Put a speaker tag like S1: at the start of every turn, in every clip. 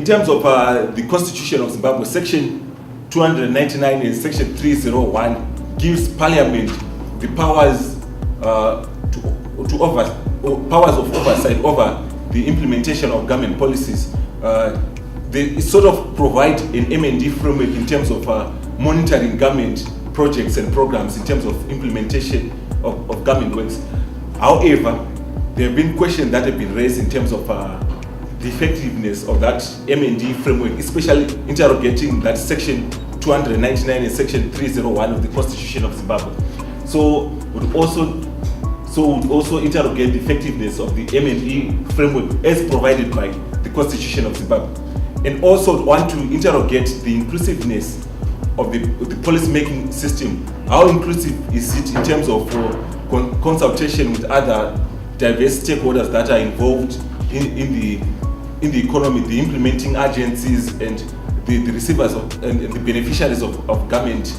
S1: in terms of the Constitution of Zimbabwe, Section 299 and Section 301 gives Parliament the powers powers of oversight over the implementation of government policies. They sort of provide an M&D framework in terms of monitoring government projects and programs in terms of implementation of government works. However, there have been questions that have been raised in terms of the effectiveness of that M&D framework, especially interrogating that Section 299 and Section 301 of the Constitution of Zimbabwe. So would also interrogate the effectiveness of the M&E framework as provided by the Constitution of Zimbabwe, and also want to interrogate the inclusiveness of the policy-making system. How inclusive is it in terms of consultation with other diverse stakeholders that are involved in the economy, the implementing agencies and the receivers and the beneficiaries of government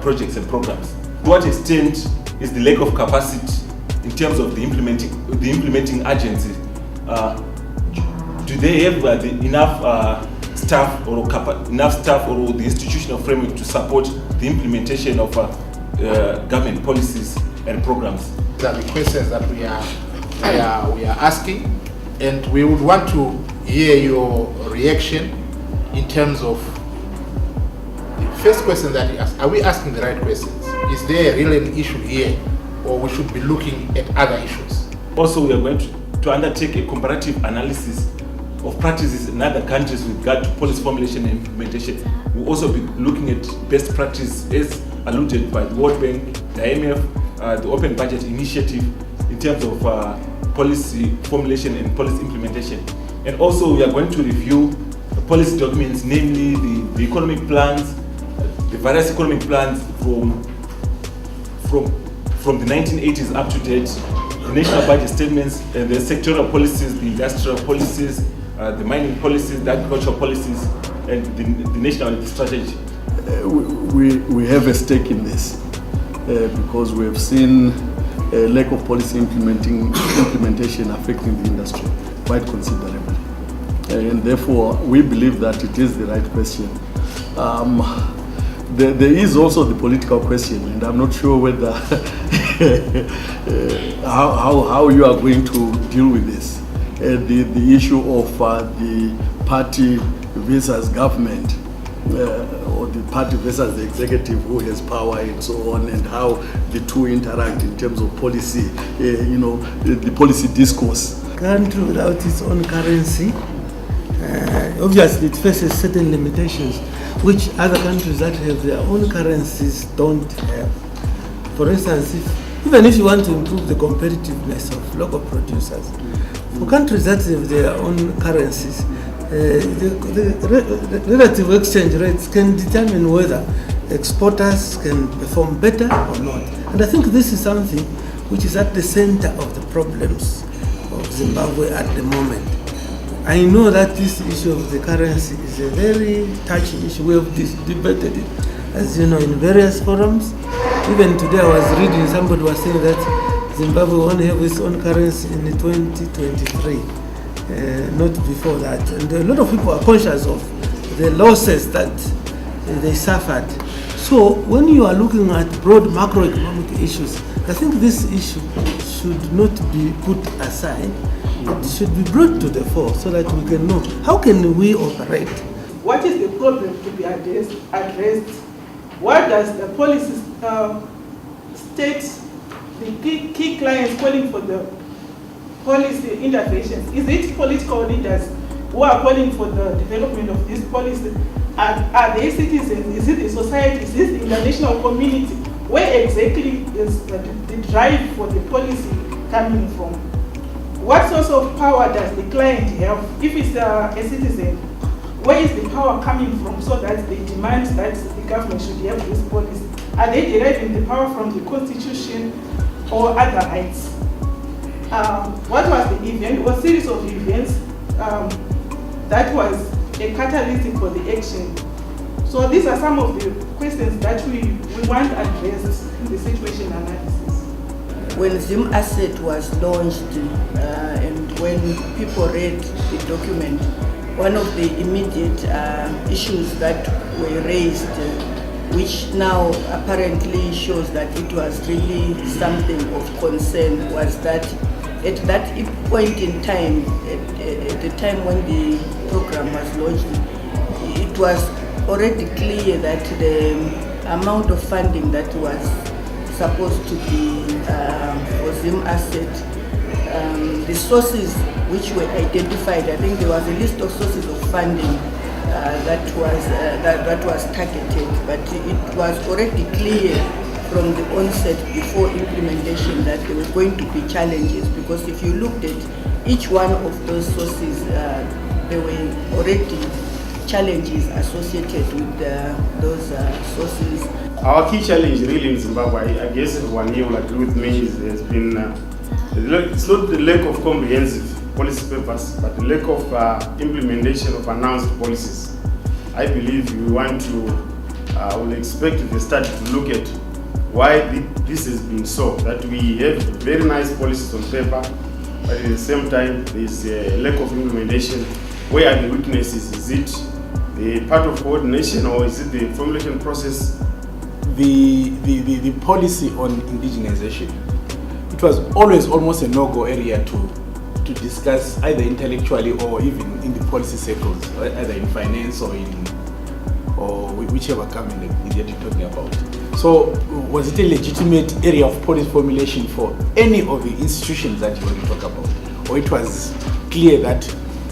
S1: projects and programs? To what extent is the lack of capacity in terms of the implementing agencies? Do they have enough staff or the institutional framework to support the implementation of government policies and programs?
S2: These are the questions that we are asking, and we would want to hear your reaction in terms of the first question that you asked. Are we asking the right questions? Is there really an issue here, or we should be looking at other issues?
S1: Also, we are going to undertake a comparative analysis of practices in other countries with regard to policy formulation and implementation. We'll also be looking at best practice as alluded by the World Bank, the IMF, the Open Budget Initiative in terms of policy formulation and policy implementation. And also we are going to review the policy documents, namely the economic plans, the various economic plans from the 1980s up to date, the national budget statements, and the sectoral policies, the industrial policies, the mining policies, the agricultural policies, and the national strategy.
S3: We have a stake in this because we have seen a lack of policy implementation affecting the industry quite considerably. And therefore, we believe that it is the right question. There is also the political question, and I'm not sure whether how you are going to deal with this. The issue of the party versus government, or the party versus the executive who has power and so on, and how the two interact in terms of policy, the policy discourse.
S4: Country without its own currency, obviously it faces certain limitations which other countries that have their own currencies don't have. For instance, even if you want to improve the competitiveness of local producers, for countries that have their own currencies, the relative exchange rates can determine whether exporters can perform better or not. And I think this is something which is at the center of the problems of Zimbabwe at the moment. I know that this issue of the currency is a very touchy issue. We have debated it, as you know, in various forums. Even today I was reading, somebody was saying that Zimbabwe will only have its own currency in 2023, not before that. And a lot of people are conscious of the losses that they suffered. So when you are looking at broad macroeconomic issues, I think this issue should not be put aside. It should be brought to the fore so that we can know how can we operate.
S5: What is the problem to be addressed? What does the policy state the key clients calling for the policy interventions? Is it political leaders who are calling for the development of this policy? Are they citizens? Is it the society? Is it the international community? Where exactly is the drive for the policy coming from? What source of power does the client have? If it's a citizen, where is the power coming from so that they demand that the government should have this policy? Are they deriving the power from the constitution or other rights? What was the event? It was a series of events that was a catalyst for the action. So these are some of the questions that we want addressed in the situation analysis.
S6: When Zim Asset was launched and when people read the document, one of the immediate issues that were raised, which now apparently shows that it was really something of concern, was that at that point in time, at the time when the program was launched, it was already clear that the amount of funding that was supposed to be for Zim asset, the sources which were identified, I think there was a list of sources of funding that was targeted, but it was already clear from the onset before implementation that there were going to be challenges, because if you looked at each one of those sources, there were already challenges associated with those sources.
S7: Our key challenge really in Zimbabwe, I guess one year will agree with me, has been it's not the lack of comprehensive policy papers, but the lack of implementation of announced policies. I believe we want to, will expect the study to look at why this has been so, that we have very nice policies on paper, but at the same time there's a lack of implementation. Where are the weaknesses? Is it the part of coordination, or is it the formulation process?
S8: The policy on indigenization, it was always almost a no-go area to discuss, either intellectually or even in the policy circles, either in finance or whichever government you're talking about. So was it a legitimate area of policy formulation for any of the institutions that you want to talk about? Or it was clear that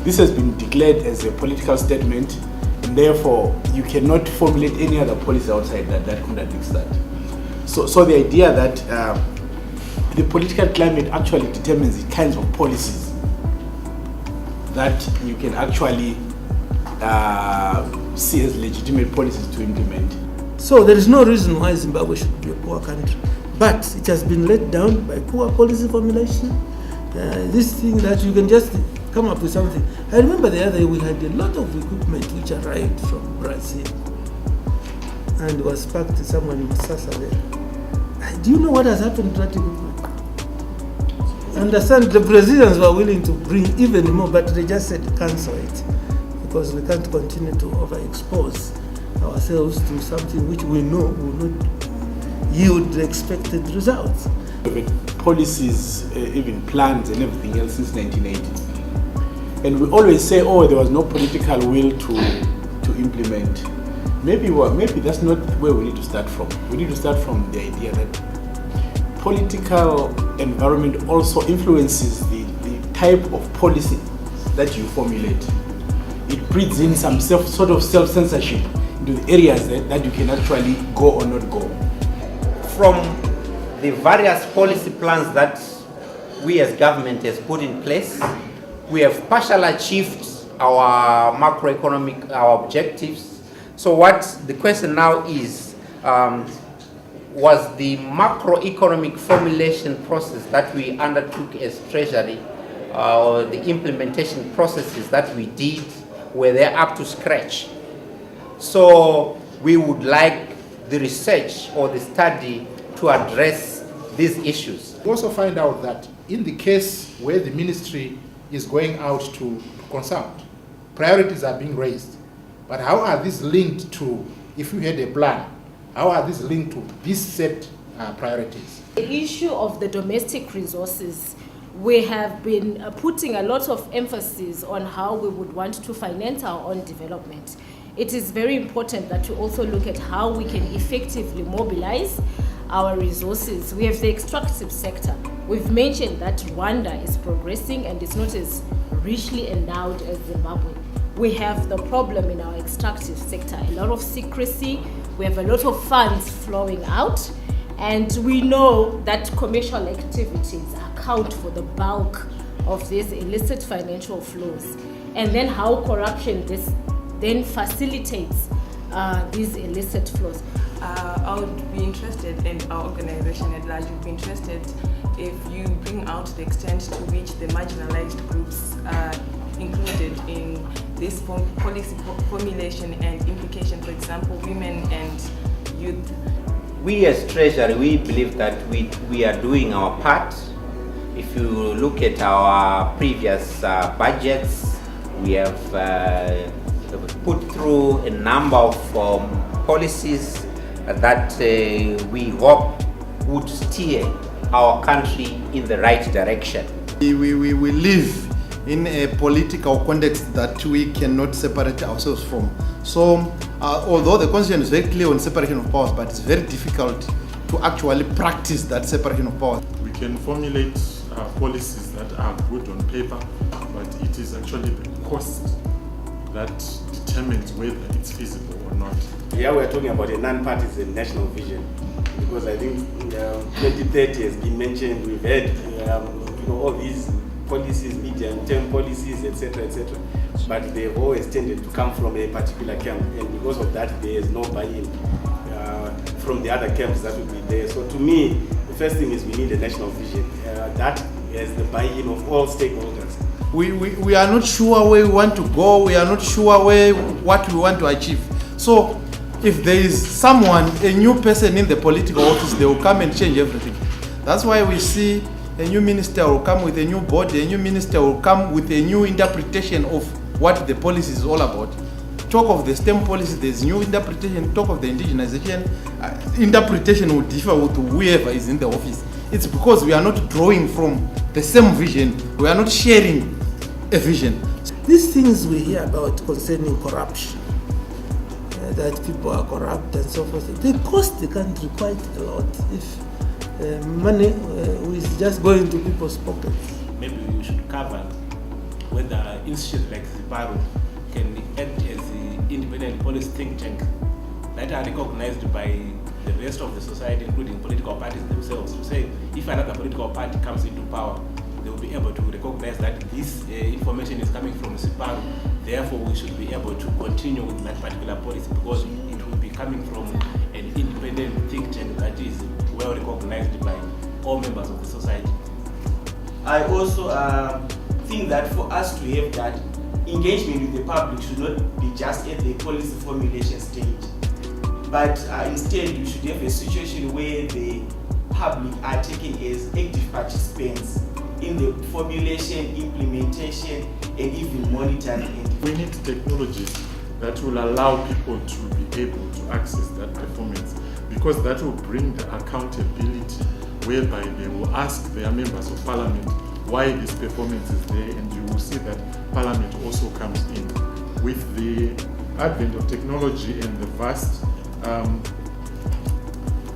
S8: this has been declared as a political statement, and therefore you cannot formulate any other policy outside that contradicts that. So the idea that the political climate actually determines the kinds of policies that you can actually see as legitimate policies to implement.
S4: So there is no reason why Zimbabwe should be a poor country, but it has been let down by poor policy formulation. This thing that you can just come up with something. I remember the other day we had a lot of equipment which arrived from Brazil and was packed somewhere in Masasa there. Do you know what has happened to that equipment? I understand the Brazilians were willing to bring even more, but they just said cancel it because we can't continue to overexpose ourselves to something which we know will not yield the expected results.
S8: Policies, even plans and everything else since 1980. And we always say, oh, there was no political will to implement. Maybe that's not where we need to start from. We need to start from the idea that political environment also influences the type of policy that you formulate. It breeds in some sort of self-censorship into the areas that you can actually go or not go.
S9: From the various policy plans that we as government has put in place, we have partially achieved our macroeconomic, our objectives. So what the question now is, was the macroeconomic formulation process that we undertook as Treasury, or the implementation processes that we did, were they up to scratch? So we would like the research or the study to address these issues.
S2: We also find out that in the case where the ministry is going out to consult, priorities are being raised. But how are these linked to, if you had a plan, how are these linked to these set priorities?
S10: The issue of the domestic resources, we have been putting a lot of emphasis on how we would want to finance our own development. It is very important that we also look at how we can effectively mobilize our resources. We have the extractive sector. We've mentioned that Rwanda is progressing and it's not as richly endowed as Zimbabwe. We have the problem in our extractive sector, a lot of secrecy. We have a lot of funds flowing out, and we know that commercial activities account for the bulk of these illicit financial flows. And then how corruption then facilitates these illicit flows.
S11: I would be interested, and our organization at large would be interested, if you bring out the extent to which the marginalized groups are included in this policy formulation and implication, for example, women and youth.
S9: We as Treasury, we believe that we are doing our part. If you look at our previous budgets, We have put through a number of policies that we hope would steer our country in the right direction.
S12: We live in a political context that we cannot separate ourselves from. So, although the Constitution is very clear on separation of powers, but it's very difficult to actually practice that separation of powers.
S13: We can formulate policies that are good on paper, but it is actually the cost that determines whether it's feasible or not.
S7: Yeah, we're talking about a non-partisan national vision, because I think 2030 has been mentioned. We've had all these policies, medium-term policies, etc., but they've always tended to come from a particular camp, and because of that, there is no buy-in from the other camps that will be there. So to me, the first thing is we need a national vision that has the buy-in of all stakeholders.
S12: We are not sure where we want to go. We are not sure what we want to achieve. So if there is someone, a new person in the political office, they will come and change everything. That's why we see a new minister will come with a new body, a new minister will come with a new interpretation of what the policy is all about. Talk of the STEM policy, there's new interpretation. Talk of the indigenization, interpretation will differ with whoever is in the office. It's because we are not drawing from the same vision. We are not sharing a vision.
S4: These things we hear about concerning corruption, that people are corrupt and so forth, they cost the country quite a lot if money is just going to people's pockets.
S8: Maybe we should cover whether institutions like ZEPARU can act as the independent policy think tank that are recognized by the rest of the society, including political parties themselves, to say if another political party comes into power, they will be able to recognize that this information is coming from ZEPARU, therefore we should be able to continue with that particular policy because it will be coming from an independent think tank that is well recognized by all members of the society.
S14: I also think that for us to have that engagement with the public should not be just at the policy formulation stage, but instead we should have a situation where the public are taken as active participants in the formulation, implementation, and even monitoring.
S13: We need technologies that will allow people to be able to access that performance, because that will bring the accountability whereby they will ask their members of parliament why this performance is there, and you will see that parliament also comes in. With the advent of technology and the vast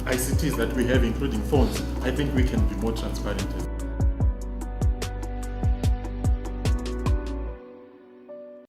S13: ICTs that we have, including phones, I think we can be more transparent.